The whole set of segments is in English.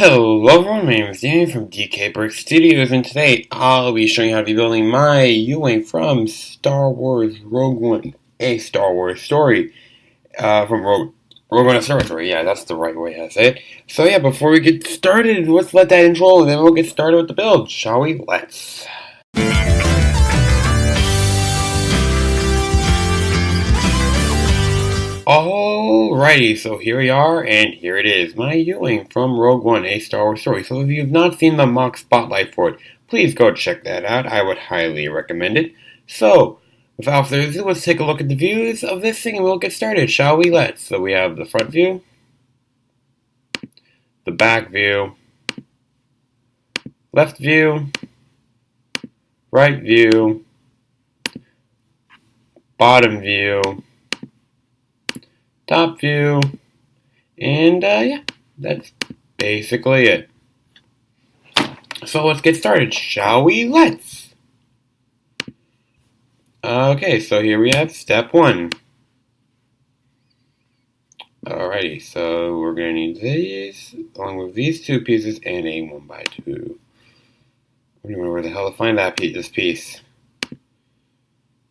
Hello everyone, my name is Danny from DKBrickStudios, and today I'll be showing you how to be building my U-Wing from Star Wars Rogue One, a Star Wars story. From Rogue One, a Star Wars story, yeah, that's the right way to say it. So yeah, before we get started, let's let that intro roll, and then we'll get started with the build, shall we? Let's. Alrighty, so here we are, and here it is, my U-Wing from Rogue One, a Star Wars story. So if you've not seen the mock spotlight for it, please go check that out. I would highly recommend it. So, without further ado, let's take a look at the views of this thing and we'll get started, shall we? Let's. So we have the front view, the back view, left view, right view, bottom view, top view, and yeah, that's basically it. So let's get started, shall we? Let's! Okay, so here we have step one. Alrighty, so we're going to need these, along with these two pieces, and a 1x2. I don't know where the hell to find this piece.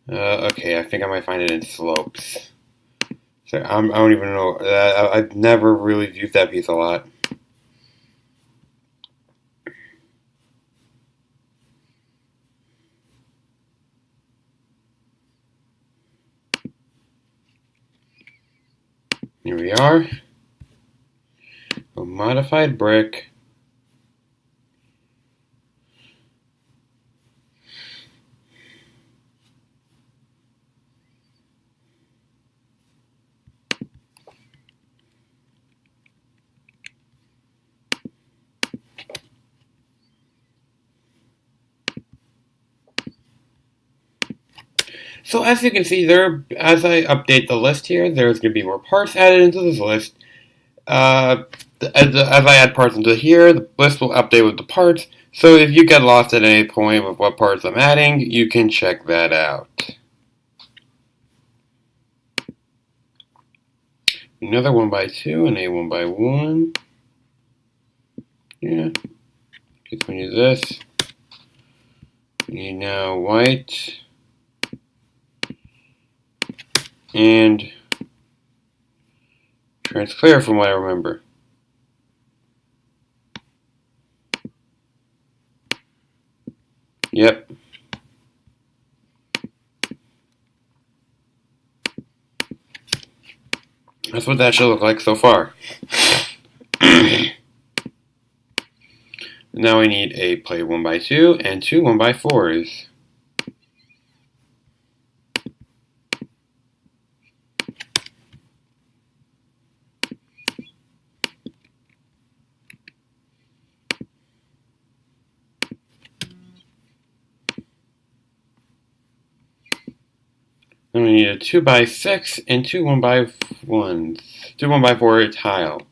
Okay, I think I might find it in slopes. So I don't even know. I've never really used that piece a lot. Here we are. A modified brick. So as you can see there, as I update the list here, there's going to be more parts added into this list. As I add parts into here, the list will update with the parts. So if you get lost at any point with what parts I'm adding, you can check that out. Another 1x2 and a 1x1. Yeah. Guess we need this. We need now white. And transclear from what I remember. Yep. That's what that should look like so far. Now we need a plate 1x2 and two 1x4s. Then we need a 2x6 and two 1x1s. Two 1x4 tile.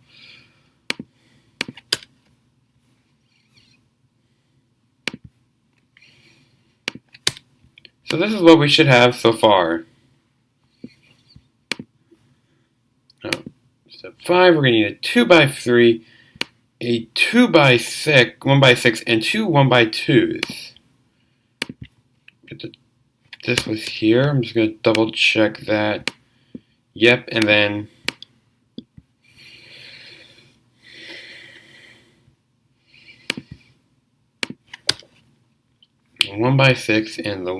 So this is what we should have so far. Step 5, we're going to need a 2x3, a 2x6, 1x6, and two 1x2s. This was here. I'm just going to double check that. Yep, and then a 1x6 and the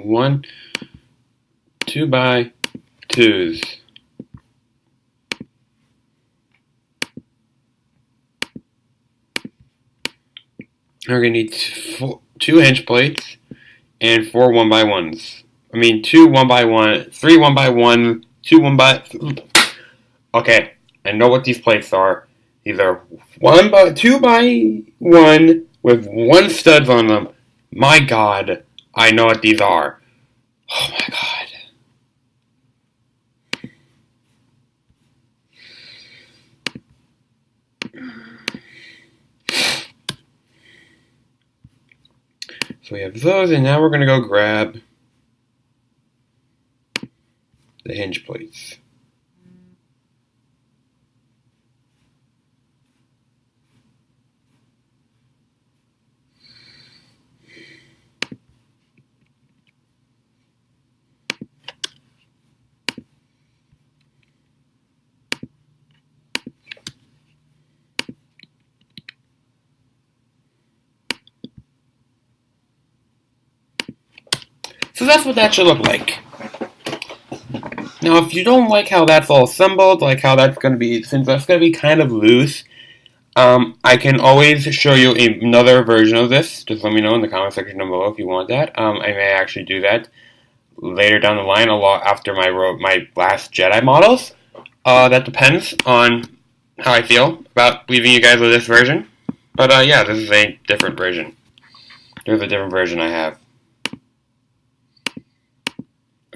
2x2s. We're going to need two hinge plates and four 1x1s. I mean, two 1x1, three 1x1, two 1x... Okay, I know what these plates are. These are 2x1 with one studs on them. My God, I know what these are. Oh my God. So we have those, and now we're going to go grab the hinge plates. So that's what that should look like. Now, if you don't like how that's all assembled, like how that's going to be, since that's going to be kind of loose, I can always show you another version of this. Just let me know in the comment section down below if you want that. I may actually do that later down the line, a lot after my last Jedi models. That depends on how I feel about leaving you guys with this version. But yeah, this is a different version. There's a different version I have.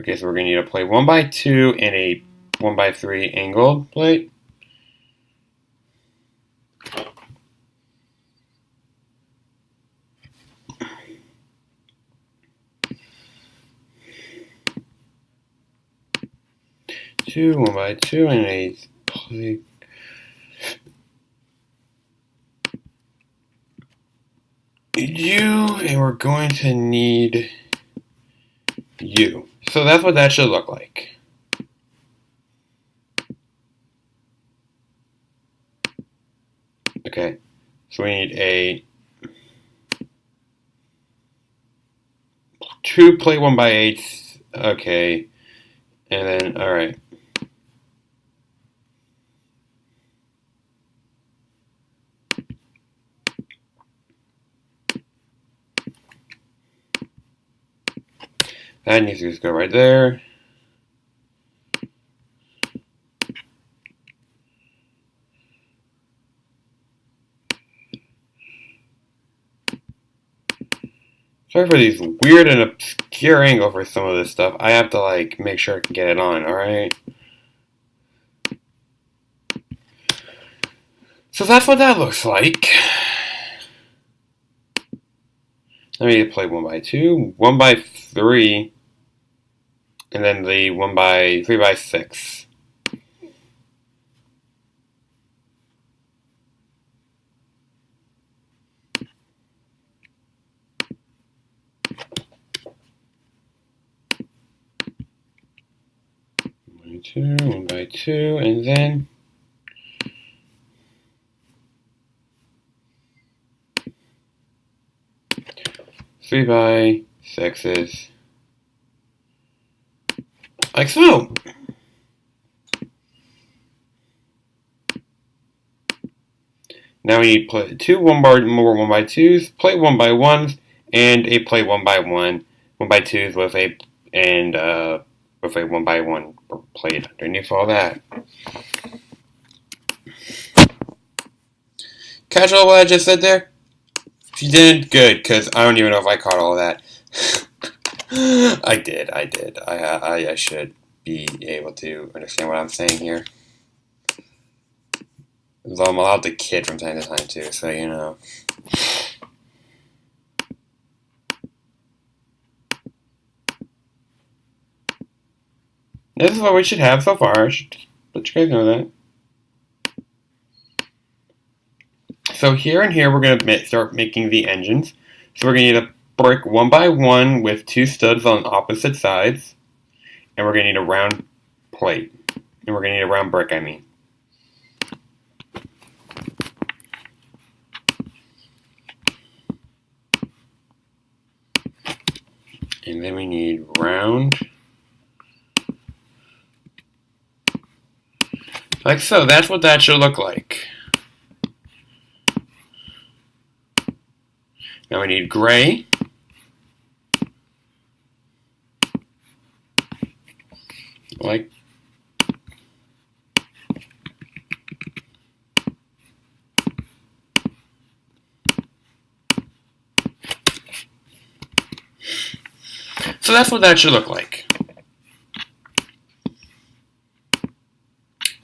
Okay, so we're going to need a plate 1x2 and a 1x3 angled plate. Two 1x2 and a plate. And we're going to need you. So that's what that should look like. Okay, so we need a 2 plate 1x8. Okay, and then alright. That needs to just go right there. Sorry for these weird and obscure angles for some of this stuff. I have to like make sure I can get it on, alright? So that's what that looks like. Let me play 1x2, 1x3, and then the 3x6. One by two, and then 3x6s, like so. Now we need plate 2 more 1x2s, plate 1x1s, and a plate 1x1, 1x2s with a 1x1 plate underneath all that. Catch all what I just said there? If you didn't, good, because I don't even know if I caught all that. I did. I should be able to understand what I'm saying here. Though I'm allowed to kid from time to time too, so you know. This is what we should have so far. I should let you guys know that. So here and here we're going to start making the engines. So we're going to need a brick 1x1 with 2 studs on opposite sides. And we're going to need a round plate. And we're going to need a round brick, I mean. And then we need round. Like so. That's what that should look like. Now we need gray. Like so that's what that should look like.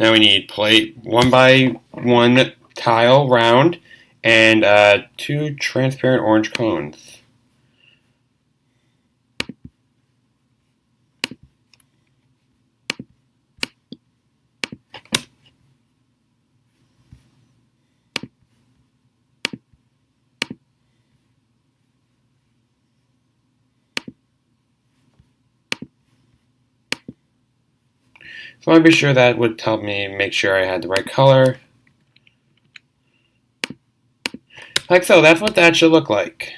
Now we need plate 1x1 tile round and 2 transparent orange cones. So I want to be sure that would help me make sure I had the right color. Like so, that's what that should look like.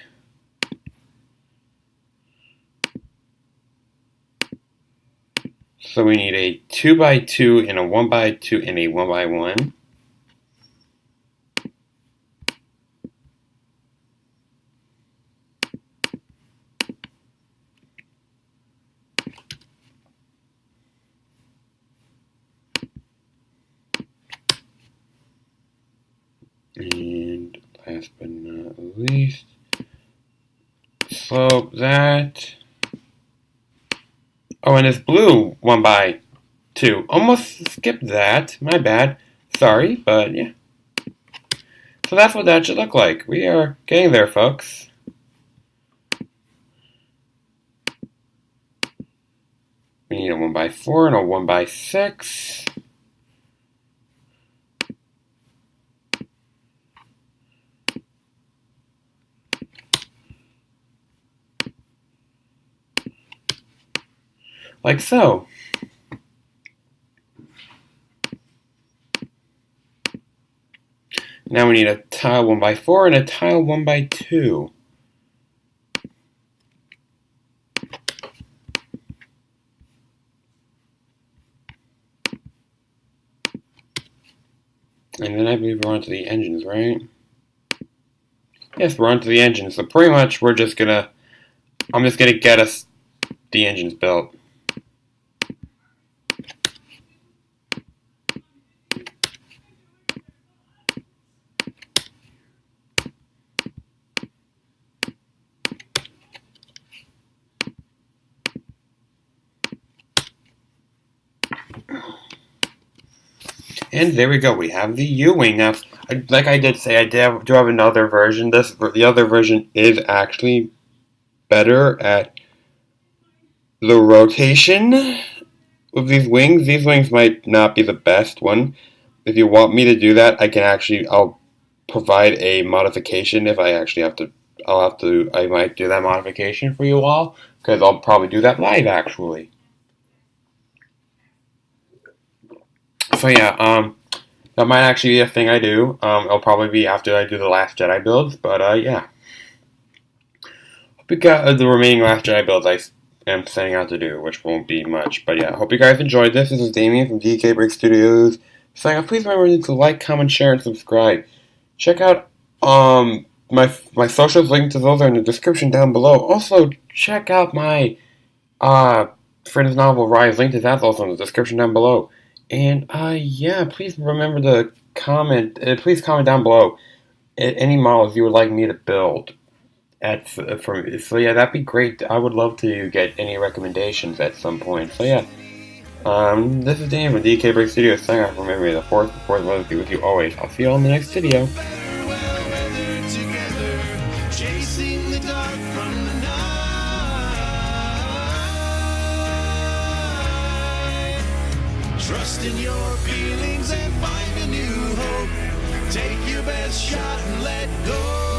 So we need a 2x2 and a 1x2 and a 1x1. And last but not least, slope that. Oh, and it's blue 1x2. Almost skipped that. My bad. Sorry, but yeah. So that's what that should look like. We are getting there, folks. We need a 1x4 and a 1x6. Like so. Now we need a tile 1x4 and a tile 1x2. And then I believe we're onto the engines, right? Yes, we're onto the engines. So pretty much I'm just gonna get us the engines built. And there we go. We have the U-wing. Now, like I did say, I do have another version. The other version is actually better at the rotation of these wings. These wings might not be the best one. If you want me to do that, I'll provide a modification. If I actually have to, I might do that modification for you all, because I'll probably do that live, actually. So yeah, that might actually be a thing I do. It'll probably be after I do the Last Jedi builds, but yeah. Hope you got the remaining Last Jedi builds I am setting out to do, which won't be much. But yeah, hope you guys enjoyed this. This is Damien from DKBrickStudios. So please remember to like, comment, share, and subscribe. Check out my socials. Linked to those are in the description down below. Also, check out my Friends Novel Rise. Link to that's also in the description down below. And yeah, please remember to comment. Please comment down below any models you would like me to build. So yeah, that'd be great. I would love to get any recommendations at some point. So yeah, this is Dan from DKBrickStudios. Signing off. Remember, the fourth will be with you always. I'll see you all in the next video. Trust in your feelings and find a new hope. Take your best shot and let go.